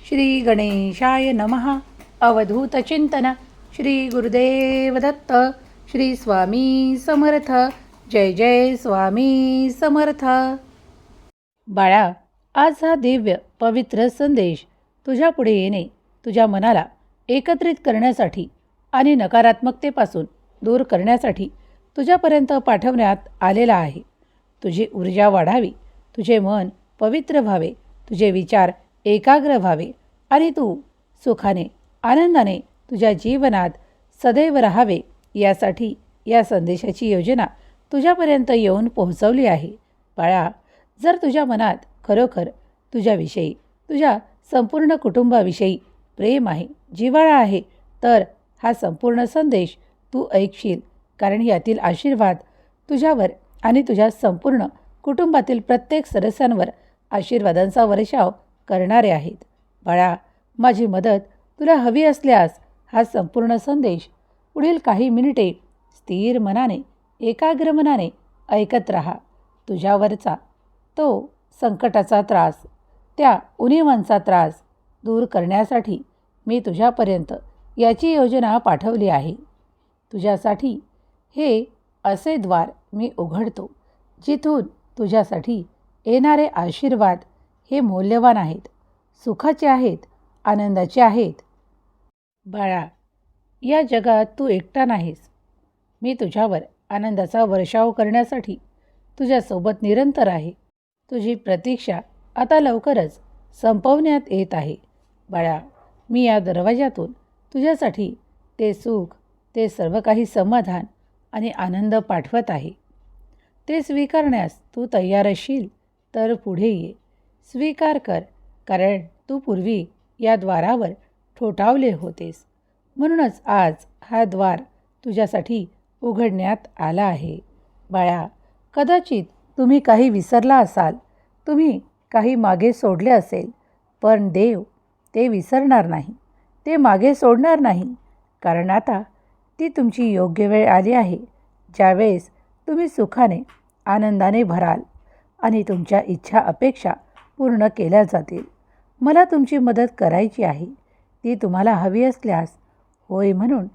श्री गणेशाय नमः. अवधूतचिंतन. श्री गुरुदेव दत्त. श्री स्वामी समर्थ. जय जय स्वामी समर्थ. बाळा, आज हा दिव्य पवित्र संदेश तुझ्या पुढे येणे, तुझ्या मनाला एकत्रित करण्यासाठी आणि नकारात्मकतेपासून दूर करण्यासाठी तुझ्यापर्यंत पाठवण्यात आलेला आहे. तुझी ऊर्जा वाढावी, तुझे मन पवित्र व्हावे, तुझे विचार एकाग्र व्हावे आणि तू सुखाने आनंदाने तुझ्या जीवनात सदैव राहावे, यासाठी या संदेशाची योजना तुझ्यापर्यंत येऊन पोहोचवली आहे. बाळा, जर तुझ्या मनात खरोखर तुझ्याविषयी, तुझ्या संपूर्ण कुटुंबाविषयी प्रेम आहे, जिव्हाळा आहे, तर हा संपूर्ण संदेश तू ऐकशील, कारण यातील आशीर्वाद तुझ्यावर आणि तुझ्या संपूर्ण कुटुंबातील प्रत्येक सदस्यांवर आशीर्वादांचा वर्षाव करणारे आहेत. बाळा, माझी मदत तुला हवी असल्यास हा संपूर्ण संदेश पुढील काही मिनिटे स्थिर मनाने, एकाग्र मनाने ऐकत राहा. तुझ्यावरचा तो संकटाचा त्रास, त्या उणिवांचा त्रास दूर करण्यासाठी मी तुझ्यापर्यंत याची योजना पाठवली आहे. तुझ्यासाठी हे असे द्वार मी उघडतो जिथून तुझ्यासाठी येणारे आशीर्वाद हे मौल्यवान आहेत, सुखाचे आहेत, आनंदाचे आहेत. बाळा, या जगात तू एकटा नाहीस. मी तुझ्यावर आनंदाचा वर्षाव करण्यासाठी तुझ्यासोबत निरंतर आहे. तुझी प्रतीक्षा आता लवकरच संपवण्यात येत आहे. बाळा, मी या दरवाजातून तुझ्यासाठी ते सुख, ते सर्व काही समाधान आणि आनंद पाठवत आहे. ते स्वीकारण्यास तू तयार असशील तर पुढे ये, स्वीकार कर, कारण तू पूर्वी या द्वारावर ठोठावले होतेस. म्हणूनच आज हा द्वार तुझ्यासाठी उघडण्यात आला आहे. बाळा, कदाचित तुम्ही काही विसरला असाल, तुम्ही काही मागे सोडले असेल, पण देव ते विसरणार नाही, ते मागे सोडणार नाही, कारण आता ती तुमची योग्य वेळ आली आहे, ज्यावेळेस तुम्ही सुखाने आनंदाने भराल आणि तुमच्या इच्छा अपेक्षा पूर्ण केल्या जातील. मला तुमची मदत करायची आहे. ती तुम्हाला हवी असल्यास होय म्हणून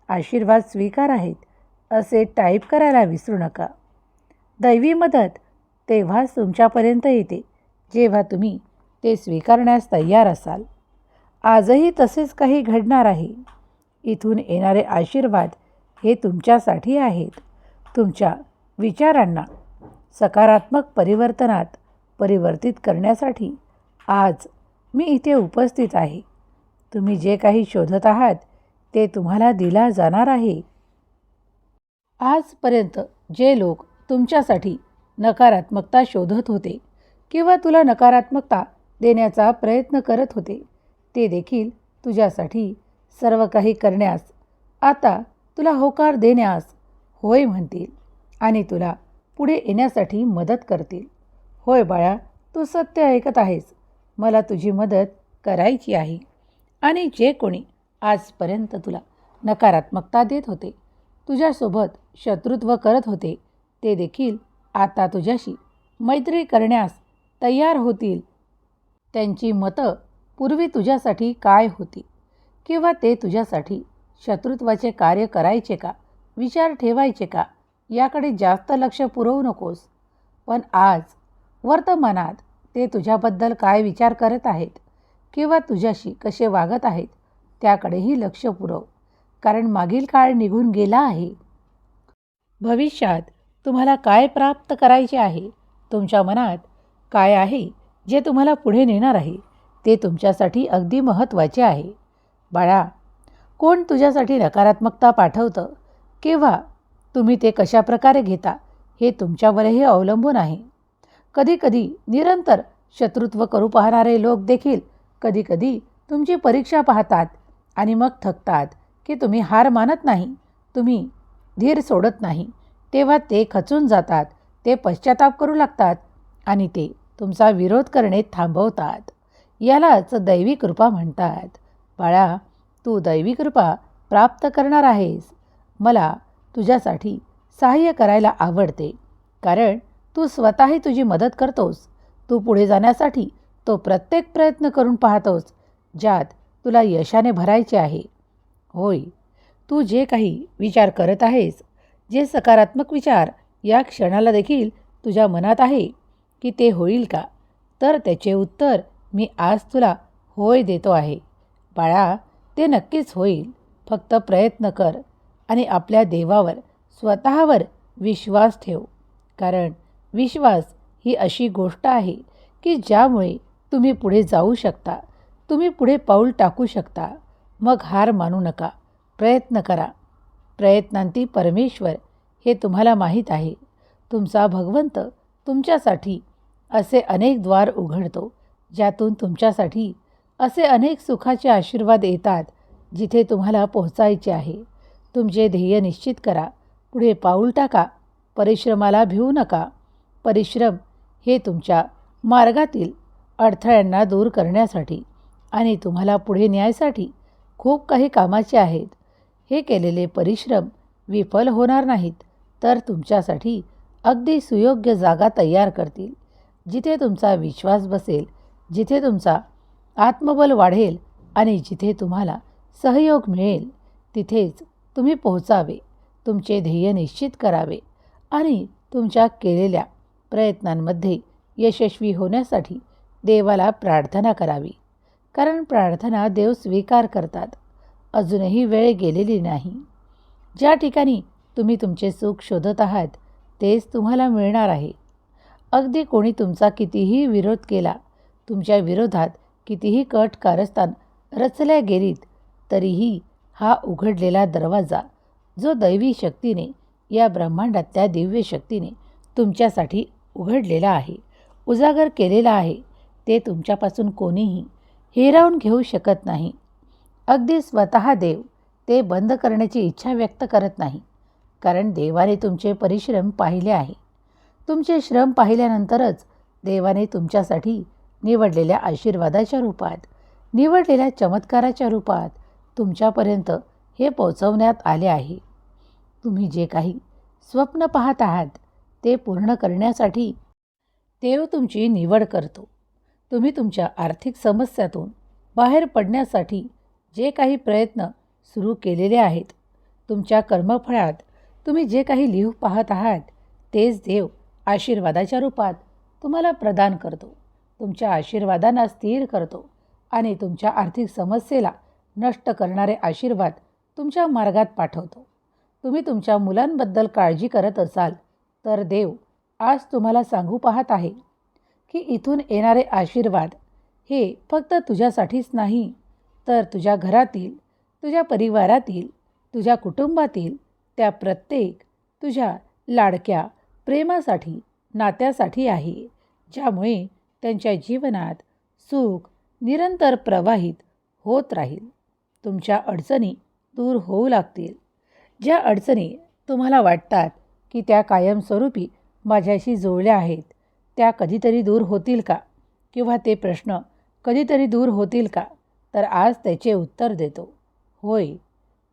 आशीर्वाद स्वीकार आहेत असे टाईप करायला विसरू नका. दैवी मदत तेव्हाच तुमच्यापर्यंत येते जेव्हा तुम्ही ते स्वीकारण्यास तयार असाल. आजही तसेच काही घडणार आहे. इथून येणारे आशीर्वाद हे तुमच्यासाठी आहेत. तुमच्या विचारांना सकारात्मक परिवर्तनात परिवर्तित करण्यासाठी आज मी इथे उपस्थित आहे. तुम्ही जे काही शोधत आहात ते तुम्हाला दिला जाणार आहे. आजपर्यंत जे लोक तुमच्यासाठी नकारात्मकता शोधत होते किंवा तुला नकारात्मकता देण्याचा प्रयत्न करत होते, ते देखील तुझ्यासाठी सर्व काही करण्यास, आता तुला होकार देण्यास होय म्हणतील आणि तुला पुढे येण्यासाठी मदत करतील. होय बाळा, तू सत्य ऐकत आहेस. मला तुझी मदत करायची आहे. आणि जे कोणी आजपर्यंत तुला नकारात्मकता देत होते, तुझ्यासोबत शत्रुत्व करत होते, ते देखील आता तुझ्याशी मैत्री करण्यास तयार होतील. त्यांची मतं पूर्वी तुझ्यासाठी काय होती किंवा ते तुझ्यासाठी शत्रुत्वाचे कार्य करायचे का, विचार ठेवायचे का, याकडे जास्त लक्ष पुरवू नकोस. पण आज वर्तमानात ते तुझ्याबद्दल काय विचार करत आहेत किंवा तुझ्याशी कसे वागत आहेत त्याकडेही लक्ष पुरव, कारण मागील काळ निघून गेला आहे. भविष्यात तुम्हाला काय प्राप्त करायचे आहे, तुमच्या मनात काय आहे जे तुम्हाला पुढे नेणार आहे, ते तुमच्यासाठी अगदी महत्त्वाचे आहे. बाळा, कोण तुझ्यासाठी नकारात्मकता पाठवतं किंवा तुम्ही ते कशाप्रकारे घेता हे तुमच्यावरही अवलंबून आहे. कधीकधी निरंतर शत्रुत्व करू पाहणारे लोक देखील कधीकधी तुमची परीक्षा पाहतात आणि मग थकतात की तुम्ही हार मानत नाही, तुम्ही धीर सोडत नाही. तेव्हा ते खचून जातात, ते पश्चाताप करू लागतात आणि ते तुमचा विरोध करणे थांबवतात. यालाच दैवी कृपा म्हणतात. बाळा, तू दैवी कृपा प्राप्त करणार आहेस. मला तुझ्यासाठी सहाय्य करायला आवडते, कारण तू स्वतःही तुझी मदत करतोस. तू पुढे जाण्यासाठी तो प्रत्येक प्रयत्न करून पाहतोस, ज्यात तुला यशाने भरायचे आहे. होय, तू जे काही विचार करत आहेस, जे सकारात्मक विचार या क्षणाला देखील तुझ्या मनात आहे की ते होईल का, तर त्याचे उत्तर मी आज तुला होय देतो आहे. बाळा, ते नक्कीच होईल. फक्त प्रयत्न कर आणि आपल्या देवावर, स्वतःवर विश्वास ठेव. कारण विश्वास ही अशी गोष्ट आहे की ज्यामुळे तुम्ही पुढे जाऊ शकता, तुम्ही पुढे पाऊल टाकू शकता. मग हार मानू नका, प्रयत्न करा. प्रयत्नांती परमेश्वर हे तुम्हाला माहीत आहे. तुमचा भगवंत तुमच्यासाठी असे अनेक द्वार उघडतो, ज्यातून तुमच्यासाठी असे अनेक सुखाचे आशीर्वाद येतात जिथे तुम्हाला पोहोचायचे आहे. तुमचे ध्येय निश्चित करा, पुढे पाऊल टाका, परिश्रमाला भिवू नका. परिश्रम हे तुमच्या मार्गातील अडथळ्यांना दूर करण्यासाठी आणि तुम्हाला पुढे न्यायसाठी खूप काही कामाचे आहेत. हे केलेले परिश्रम विफल होणार नाहीत, तर तुमच्यासाठी अगदी सुयोग्य जागा तयार करतील, जिथे तुमचा विश्वास बसेल, जिथे तुमचा आत्मबल वाढेल आणि जिथे तुम्हाला सहयोग मिळेल. तिथेच तुम्ही पोहोचावे, तुमचे ध्येय निश्चित करावे आणि तुमच्या केलेल्या प्रयत्नांमध्ये यशस्वी होण्यासाठी देवाला प्रार्थना करावी. कारण प्रार्थना देव स्वीकार करतात. अजूनही वेळ गेलेली नाही. ज्या ठिकाणी तुम्ही तुमचे सुख शोधत आहात तेच तुम्हाला मिळणार आहे. अगदी कोणी तुमचा कितीही विरोध केला, तुमच्या विरोधात कितीही कट कारस्थान रचल्या गेलीत, तरीही हा उघडलेला दरवाजा जो दैवी शक्तीने, या ब्रह्मांडातल्या दिव्य शक्तीने तुमच्यासाठी उघडलेला आहे, उजागर केलेला आहे, ते तुमच्यापासून कोणीही हिरावून घेऊ शकत नाही. अगदी स्वतः देव ते बंद करण्याची इच्छा व्यक्त करत नाही. कारण देवाने तुमचे परिश्रम पाहिले आहे. तुमचे श्रम पाहिल्यानंतरच देवाने तुमच्यासाठी निवडलेल्या आशीर्वादाच्या रूपात, निवडलेल्या चमत्काराच्या रूपात तुमच्यापर्यंत हे पोचवण्यात आले आहे. तुम्ही जे काही स्वप्न पाहत आहात ते पूर्ण करण्यासाठी देव तुमची निवड करतो. तुम्ही तुमच्या आर्थिक समस्यातून बाहेर पडण्यासाठी जे काही प्रयत्न सुरू केलेले आहेत, तुमच्या कर्मफळात तुम्ही जे काही लिहू पाहत आहात तेच देव आशीर्वादाच्या रूपात तुम्हाला प्रदान करतो, तुमच्या आशीर्वादांना स्थिर करतो आणि तुमच्या आर्थिक समस्येला नष्ट करणारे आशीर्वाद तुमच्या मार्गात पाठवतो. तुम्ही तुमच्या मुलांबद्दल काळजी करत असाल तर देव आज तुम्हाला सांगू पाहत आहे की इथून येणारे आशीर्वाद हे फक्त तुझ्यासाठीच नाही, तर तुझ्या घरातील, तुझ्या परिवारातील, तुझ्या कुटुंबातील त्या प्रत्येक तुझ्या लाडक्या प्रेमासाठी, नात्यासाठी आहे, ज्यामुळे त्यांच्या जीवनात सुख निरंतर प्रवाहित होत राहील. तुमच्या अडचणी दूर होऊ लागतील. ज्या अडचणी तुम्हाला वाटतात की त्या कायमस्वरूपी माझ्याशी जोडल्या आहेत, त्या कधीतरी दूर होतील का, किंवा ते प्रश्न कधीतरी दूर होतील का, तर आज त्याचे उत्तर देतो. होय,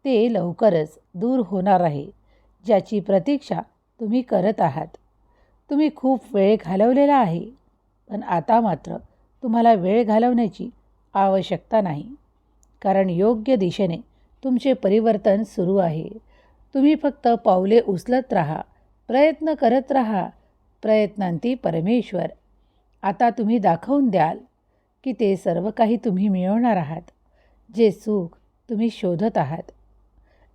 ते लवकरच दूर होणार आहे, ज्याची प्रतीक्षा तुम्ही करत आहात. तुम्ही खूप वेळ घालवलेला आहे, पण आता मात्र तुम्हाला वेळ घालवण्याची आवश्यकता नाही. कारण योग्य दिशेने तुमचे परिवर्तन सुरू आहे. तुम्ही फक्त पावले उचलत राहा, प्रयत्न करत राहा. प्रयत्नांती परमेश्वर. आता तुम्ही दाखवून द्याल की ते सर्व काही तुम्ही मिळवणार आहात, जे सुख तुम्ही शोधत आहात.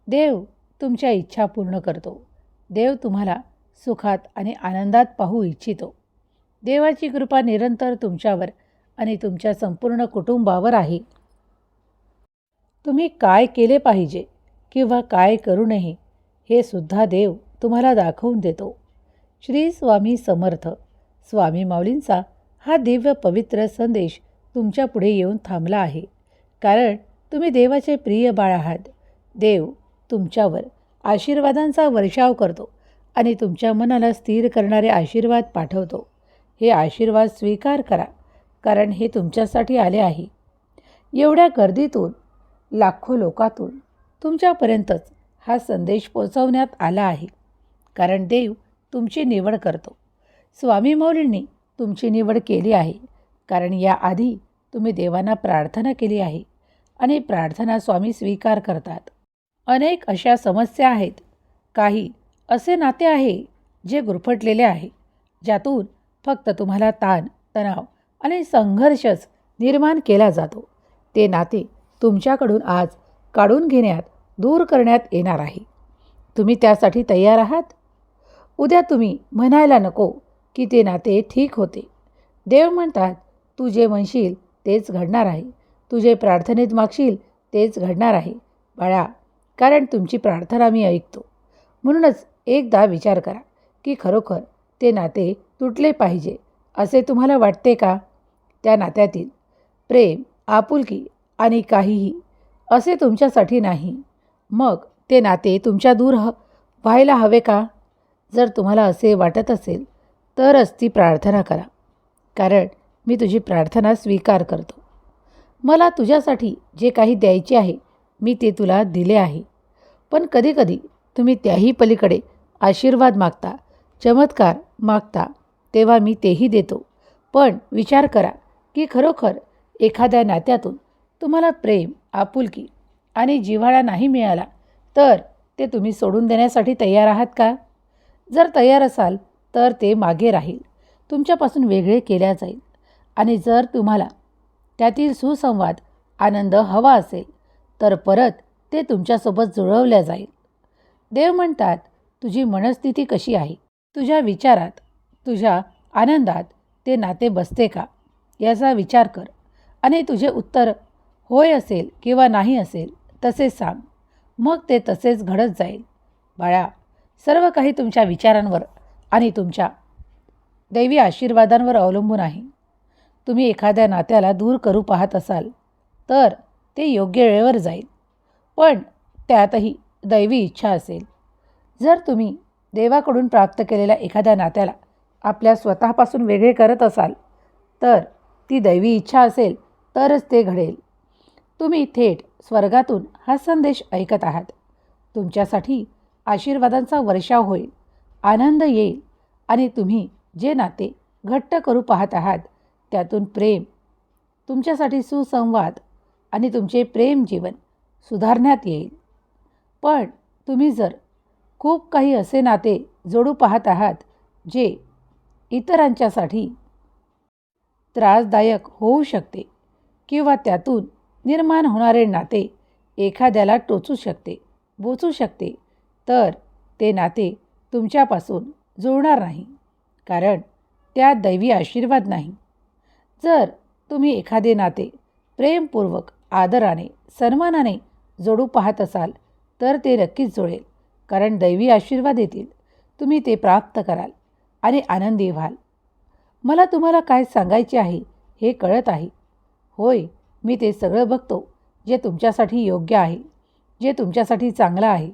देव तुमच्या इच्छा पूर्ण करतो. देव तुम्हाला सुखात आणि आनंदात पाहू इच्छितो. देवाची कृपा निरंतर तुमच्यावर आणि तुमच्या संपूर्ण कुटुंबावर आहे. तुम्ही काय केले पाहिजे किंवा काय करू नये हे सुद्धा देव तुम्हाला दाखवून देतो. श्री स्वामी समर्थ. स्वामी माऊलींचा हा दिव्य पवित्र संदेश तुमच्या पुढे येऊन थांबला आहे. कारण तुम्ही देवाचे प्रिय बाळ आहात. देव तुमच्यावर आशीर्वादांचा वर्षाव करतो आणि तुमच्या मनाला स्थिर करणारे आशीर्वाद पाठवतो. हे आशीर्वाद स्वीकार करा, कारण हे तुमच्यासाठी आले आहे. एवढ्या गर्दीतून, लाखो लोकातून तुमच्यापर्यंतच हा संदेश पोचवण्यात आला आहे. कारण देव तुमची निवड करतो. स्वामी माऊलींनी तुमची निवड केली आहे. कारण याआधी तुम्ही देवांना प्रार्थना केली आहे आणि प्रार्थना स्वामी स्वीकार करतात. अनेक अशा समस्या आहेत. काही असे नाते आहे जे गुरफटलेले आहे, ज्यातून फक्त तुम्हाला ताण, तणाव आणि संघर्षच निर्माण केला जातो. ते नाते तुमच्याकडून आज काढून घेण्यात, दूर करण्यात येणार आहे. तुम्ही त्यासाठी तयार आहात? उद्या तुम्ही म्हणायला नको की ते नाते ठीक होते. देव म्हणतात, तू जे म्हणशील तेच घडणार आहे. तू जे प्रार्थनेत मागशील तेच घडणार आहे बाळा, कारण तुमची प्रार्थना मी ऐकतो. म्हणूनच एकदा विचार करा की खरोखर ते नाते तुटले पाहिजे असे तुम्हाला वाटते का? त्या नात्यातील प्रेम, आपुलकी आणि काहीही असे तुमच्यासाठी नाही. मग ते नाते तुमच्या दूर व्हायला हवे का? जर तुम्हाला असे वाटत असेल तरच ती प्रार्थना करा, कारण मी तुझी प्रार्थना स्वीकार करतो. मला तुझ्यासाठी जे काही द्यायचे आहे मी ते तुला दिले आहे. पण कधीकधी तुम्ही त्याही पलीकडे आशीर्वाद मागता, चमत्कार मागता, तेव्हा मी तेही देतो. पण विचार करा की खरोखर एखाद्या नात्यातून तुम्हाला प्रेम, आपुलकी आणि जिव्हाळा नाही मिळाला तर ते तुम्ही सोडून देण्यासाठी तयार आहात का? जर तयार असाल तर ते मागे राहील, तुमच्यापासून वेगळे केल्या जाईल. आणि जर तुम्हाला त्यातील सुसंवाद, आनंद हवा असेल तर परत ते तुमच्यासोबत जुळवल्या जाईल. देव म्हणतात, तुझी मनस्थिती कशी आहे? तुझ्या विचारात, तुझ्या आनंदात ते नाते बसते का याचा विचार कर. आणि तुझे उत्तर होय असेल किंवा नाही असेल तसेच सांग. मग ते तसेच घडत जाईल. बाळा, सर्व काही तुमच्या विचारांवर आणि तुमच्या दैवी आशीर्वादांवर अवलंबून आहे. तुम्ही एखाद्या नात्याला दूर करू पाहत असाल तर ते योग्य वेळेवर जाईल, पण त्यातही दैवी इच्छा असेल. जर तुम्ही देवाकडून प्राप्त केलेल्या एखाद्या नात्याला आपल्या स्वतःपासून वेगळे करत असाल तर ती दैवी इच्छा असेल तरच ते घडेल. तुम्ही थेट स्वर्गातून हा संदेश ऐकत आहात. तुमच्यासाठी आशीर्वादांचा वर्षाव होईल, आनंद येईल आणि तुम्ही जे नाते घट्ट करू पाहत आहात त्यातून प्रेम, तुमच्यासाठी सुसंवाद आणि तुमचे प्रेम जीवन सुधारण्यात येईल. पण तुम्ही जर खूप काही असे नाते जोडू पाहत आहात जे इतरांच्यासाठी त्रासदायक होऊ शकते किंवा त्यातून निर्माण होणारे नाते एखाद्याला टोचू शकते, बोचू शकते, तर ते नाते तुमच्यापासून जुळणार नाही, कारण त्यात दैवी आशीर्वाद नाही. जर तुम्ही एखादे नाते प्रेमपूर्वक, आदराने, सन्मानाने जोडू पाहत असाल तर ते नक्कीच जुळेल, कारण दैवी आशीर्वाद येतील. तुम्ही ते प्राप्त कराल आणि आनंदी व्हाल. मला तुम्हाला काय सांगायचे आहे हे कळत आहे. होय, मी ते सगळं बघतो जे तुमच्यासाठी योग्य आहे, जे तुमच्यासाठी चांगलं आहे.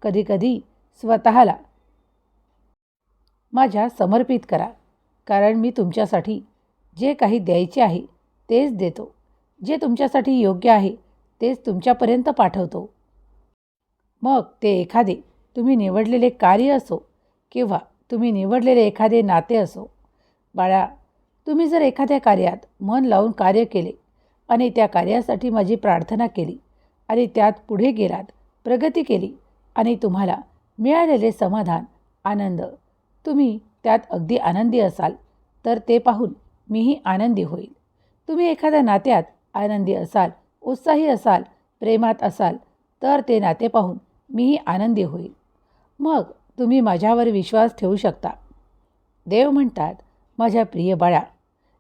कधीकधी स्वतःला माझ्या समर्पित करा, कारण मी तुमच्यासाठी जे काही द्यायचे आहे तेच देतो. जे तुमच्यासाठी योग्य आहे तेच तुमच्यापर्यंत पाठवतो. मग ते एखादे तुम्ही निवडलेले कार्य असो किंवा तुम्ही निवडलेले एखादे नाते असो. बाळा, तुम्ही जर एखाद्या कार्यात मन लावून कार्य केले आणि त्या कार्यासाठी माझी प्रार्थना केली आणि त्यात पुढे गेलात, प्रगती केली आणि तुम्हाला मिळालेले समाधान, आनंद, तुम्ही त्यात अगदी आनंदी असाल तर ते पाहून मीही आनंदी होईल. तुम्ही एखाद्या नात्यात आनंदी असाल, उत्साही असाल, प्रेमात असाल तर ते नाते पाहून मीही आनंदी होईल. मग तुम्ही माझ्यावर विश्वास ठेवू शकता. देव म्हणतात, माझ्या प्रिय बाळा,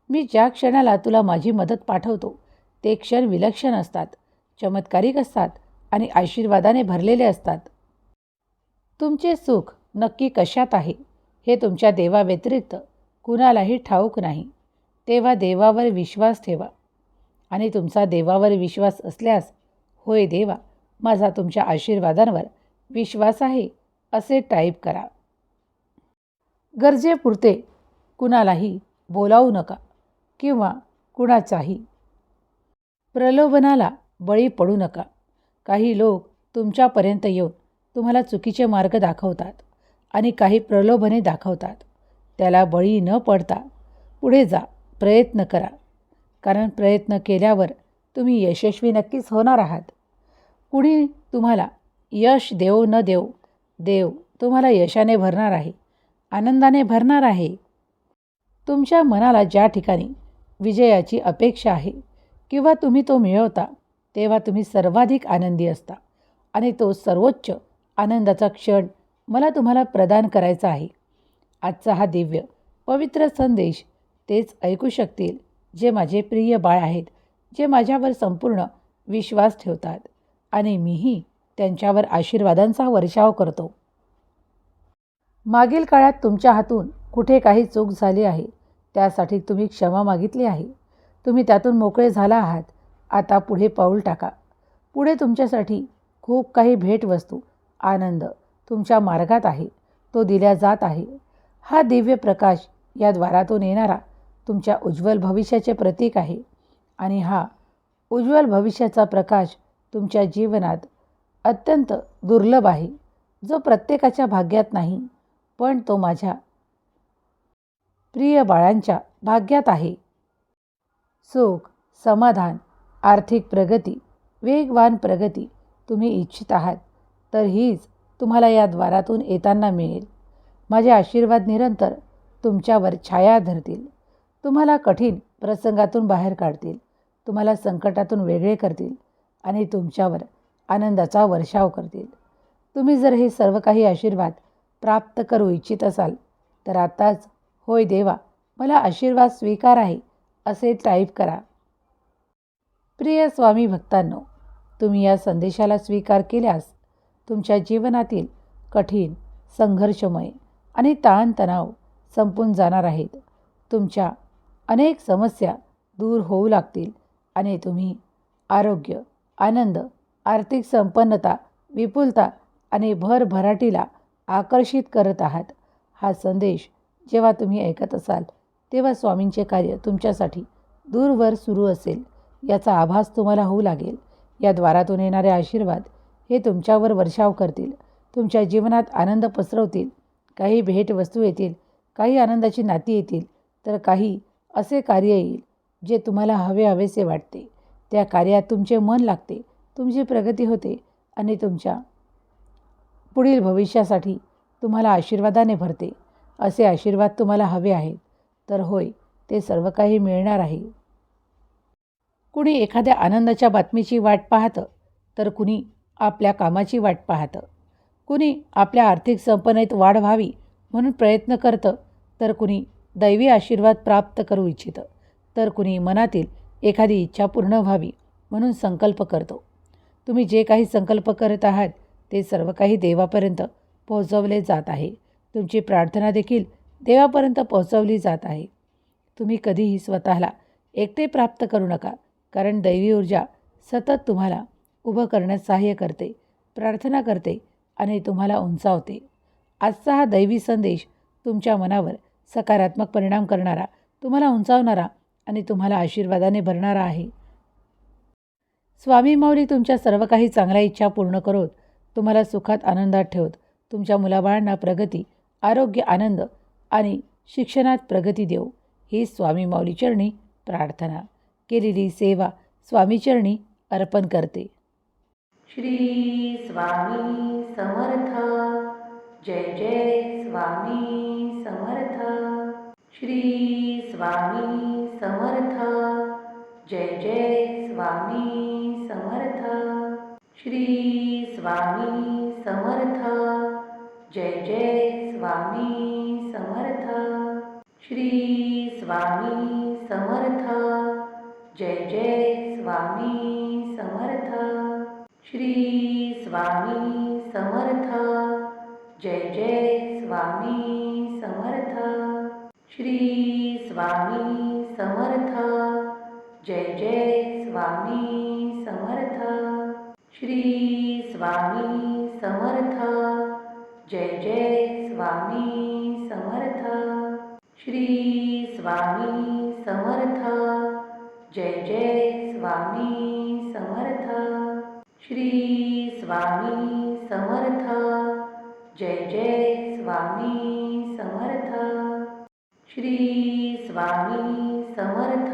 मी ज्या क्षणाला तुला माझी मदत पाठवतो ते क्षण विलक्षण असतात, चमत्कारिक असतात आणि आशीर्वादाने भरलेले असतात. तुमचे सुख नक्की कशात आहे हे तुमच्या देवाव्यतिरिक्त कुणालाही ठाऊक नाही. तेव्हा देवावर विश्वास ठेवा आणि तुमचा देवावर विश्वास असल्यास, होय देवा, माझा तुमच्या आशीर्वादांवर विश्वास आहे असे टाईप करा. गरजेपुरते कुणालाही बोलावू नका किंवा कुणाचाही प्रलोभनाला बळी पडू नका. काही लोक तुमच्यापर्यंत येऊन तुम्हाला चुकीचे मार्ग दाखवतात आणि काही प्रलोभने दाखवतात. त्याला बळी न पडता पुढे जा, प्रयत्न करा. कारण प्रयत्न केल्यावर तुम्ही यशस्वी नक्कीच होणार आहात. कुणी तुम्हाला यश देवो न देव, देव तुम्हाला यशाने भरणार आहे, आनंदाने भरणार आहे. तुमच्या मनाला ज्या ठिकाणी विजयाची अपेक्षा आहे किंवा तुम्ही तो मिळवता तेव्हा तुम्ही सर्वाधिक आनंदी असता आणि तो सर्वोच्च आनंदाचा क्षण मला तुम्हाला प्रदान करायचा आहे. आजचा हा दिव्य पवित्र संदेश तेच ऐकू शकतील जे माझे प्रिय बाळ आहेत, जे माझ्यावर संपूर्ण विश्वास ठेवतात आणि मीही त्यांच्यावर आशीर्वादांचा वर्षाव करतो. मागील काळात तुमच्या हातून कुठे काही चूक झाली आहे त्यासाठी तुम्ही क्षमा मागितली आहे. तुम्ही त्यातून मोकळे झाला आहात. आता पुढे पाऊल टाका. पुढे तुमच्यासाठी खूप काही भेटवस्तू, आनंद तुमच्या मार्गात आहे. तो दिल्या जात आहे. हा दिव्य प्रकाश या द्वारातून येणारा तुमच्या उज्ज्वल भविष्याचे प्रतीक आहे आणि हा उज्ज्वल भविष्याचा प्रकाश तुमच्या जीवनात अत्यंत दुर्लभ आहे, जो प्रत्येकाच्या भाग्यात नाही, पण तो माझ्या प्रिय बाळांच्या भाग्यात आहे. सुख, समाधान, आर्थिक प्रगती, वेगवान प्रगती तुम्ही इच्छित आहात तर हीच तुम्हाला या द्वारातून येताना मिळेल. माझे आशीर्वाद निरंतर तुमच्यावर छाया धरतील. तुम्हाला कठीण प्रसंगातून बाहेर काढतील, तुम्हाला संकटातून वेगळे करतील आणि तुमच्यावर आनंदाचा वर्षाव करतील. तुम्ही जर हे सर्व काही आशीर्वाद प्राप्त करू इच्छित असाल तर आताच होय देवा मला आशीर्वाद स्वीकार आहे असे टाईप करा. प्रिय स्वामी भक्तांनो, तुम्ही या संदेशाला स्वीकार केल्यास तुमच्या जीवनातील कठीण, संघर्षमय आणि ताणतणाव संपून जाणार आहेत. तुमच्या अनेक समस्या दूर होऊ लागतील आणि तुम्ही आरोग्य, आनंद, आर्थिक संपन्नता, विपुलता आणि भरभराटीला आकर्षित करत आहात. हा संदेश जेव्हा तुम्ही ऐकत असाल तेव्हा स्वामींचे कार्य तुमच्यासाठी दूरवर सुरू असेल याचा आभास तुम्हाला होऊ लागेल. या द्वारातून येणारे आशीर्वाद हे तुमच्यावर वर्षाव करतील, तुमच्या जीवनात आनंद पसरवतील. काही भेटवस्तू येतील, काही आनंदाची नाती येतील, तर काही असे कार्य येईल जे तुम्हाला हवेसे वाटते. त्या कार्यात तुमचे मन लागते, तुमची प्रगती होते आणि तुमच्या पुढील भविष्यासाठी तुम्हाला आशीर्वादाने भरते. असे आशीर्वाद तुम्हाला हवे आहेत तर होय ते सर्व काही मिळणार आहे. कुणी एखाद्या आनंदाच्या बातमीची वाट पाहतं तर कुणी आपल्या कामाची वाट पाहतं. कुणी आपल्या आर्थिक संपन्नतेत वाढ व्हावी म्हणून प्रयत्न करतं तर कुणी दैवी आशीर्वाद प्राप्त करू इच्छितं, तर कुणी मनातील एखादी इच्छा पूर्ण व्हावी म्हणून संकल्प करतो. तुम्ही जे काही संकल्प करत आहात ते सर्व काही देवापर्यंत पोहोचवले जात आहे. तुमची प्रार्थना देखील देवापर्यंत पोहोचवली जात आहे. तुम्ही कधीही स्वतःला एकटे प्राप्त करू नका, कारण दैवी ऊर्जा सतत तुम्हाला उभं करण्यास सहाय्य करते, प्रार्थना करते आणि तुम्हाला उंचावते. आजचा हा दैवी संदेश तुमच्या मनावर सकारात्मक परिणाम करणारा, तुम्हाला उंचावणारा आणि तुम्हाला आशीर्वादाने भरणारा आहे. स्वामी माऊली तुमच्या सर्व काही चांगल्या इच्छा पूर्ण करोत, तुम्हाला सुखात आनंदात ठेवत, तुमच्या मुलाबाळांना प्रगती, आरोग्य, आनंद आणि शिक्षणात प्रगती देव. ही स्वामी माऊली चरणी प्रार्थना. केलेली सेवा स्वामी चरणी अर्पण करते. श्री स्वामी समर्थ. जय जय स्वामी समर्थ. श्री स्वामी समर्थ. जय जय स्वामी समर्थ. श्री स्वामी समर्थ. जय जय स्वामी समर्थ. श्री स्वामी समर्थ. जय जय स्वामी समर्थ. श्री स्वामी समर्थ. जय जय स्वामी समर्थ. श्री स्वामी समर्थ. जय जय स्वामी समर्थ. श्री स्वामी समर्थ. जय जय स्वामी समर्थ. श्री स्वामी समर्थ. जय जय स्वामी समर्थ. श्री स्वामी समर्थ. जय जय स्वामी समर्थ. श्री स्वामी समर्थ.